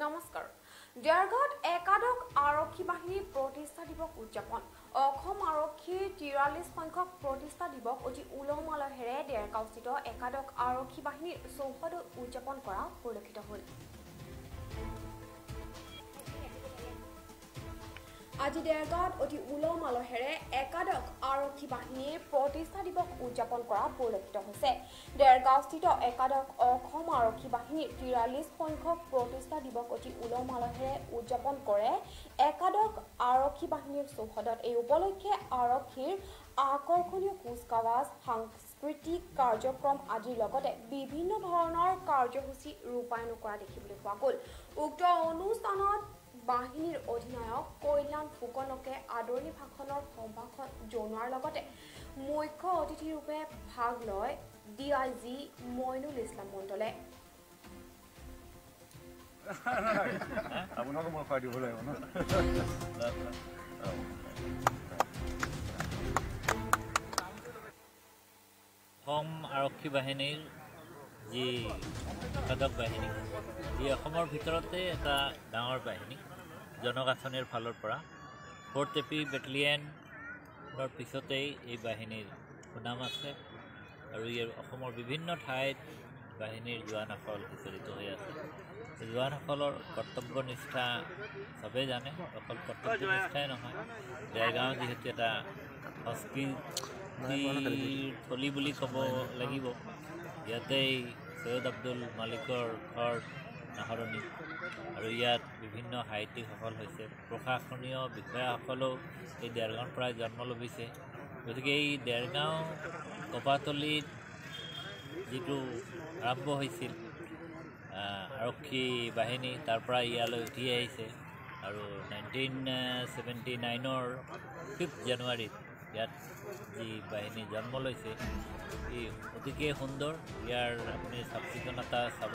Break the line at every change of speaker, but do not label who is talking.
নমস্কাৰ দেৰগাঁৱত একাদশ আৰক্ষী বাহিনীৰ প্ৰতিষ্ঠা দিৱস উদযাপন অসম আৰক্ষীৰ ৪৩ সংখ্যক প্ৰতিষ্ঠা দিৱস অতি উলহ মালহেৰে দেৰগাঁওস্থিত একাদশ আৰক্ষী বাহিনীৰ চৌহদত উদযাপন কৰা পৰিলক্ষিত হ'ল। আজি দেৰগাঁৱত অতি উলহ মালহেৰে একাদশ আৰক্ষী বাহিনীৰ প্ৰতিষ্ঠা দিৱস উদযাপন কৰা পৰিলক্ষিত হৈছে। দেৰগাঁওস্থিত একাদশ অসম আৰক্ষী বাহিনীৰ ৪৩ সংখ্যক প্ৰতিষ্ঠা দিৱস অতি উলহ মালহেৰে উদযাপন কৰে একাদশ আৰক্ষী বাহিনীৰ চৌহদত। এই উপলক্ষে আৰক্ষীৰ আকৰ্ষণীয় কুচকাৱাজ, সাংস্কৃতিক কাৰ্যক্ৰম আদিৰ লগতে বিভিন্ন ধৰণৰ কাৰ্যসূচী ৰূপায়ণ কৰা দেখিবলৈ পোৱা গ'ল। উক্ত অনুষ্ঠানত বাহিনীৰ অধিনায়ক কল্যাণ ফুকনকে আদৰণি ভাষণৰ সম্ভাষণ জনোৱাৰ লগতে মুখ্য অতিথিৰূপে ভাগ লয় DIG মইনুল ইছলাম মণ্ডলে।
অসম আৰক্ষী বাহিনীৰ যি একাদশ বাহিনী ই অসমৰ ভিতৰতে এটা ডাঙৰ বাহিনী। জনগাঁথনিৰ ফালৰ পৰা 4th AP বেটেলিয়নৰ পিছতেই এই বাহিনীৰ সুনাম আছে আৰু ইয়াৰ অসমৰ বিভিন্ন ঠাইত বাহিনীৰ জোৱানসকল বিচৰিত হৈ আছে। জোৱানসকলৰ কৰ্তব্যনিষ্ঠা চবেই জানে, অকল কৰ্তব্যনিষ্ঠাই নহয়, দেৰগাঁও যিহেতু এটা সংস্কৃতিৰ থলী বুলি ক'ব লাগিব। ইয়াতেই সৈয়দ আব্দুল মালিকৰ ঘৰ নাহৰণি আৰু ইয়াত বিভিন্ন সাহিত্যিকসকল হৈছে। প্ৰশাসনীয় বিষয়াসকলেও এই দেৰগাঁৱৰ পৰাই জন্ম লভিছে। গতিকে এই দেৰগাঁও কপাতলিত যিটো আৰম্ভ হৈছিল আৰক্ষী বাহিনী, তাৰ পৰা ইয়ালৈ উঠি আহিছে আৰু 1979ৰ 5 জানুৱাৰীত ইয়াত যি বাহিনী জন্ম লৈছে ই অতিকে সুন্দৰ। ইয়াৰ আপুনি চাফ চিকুণতা চাব।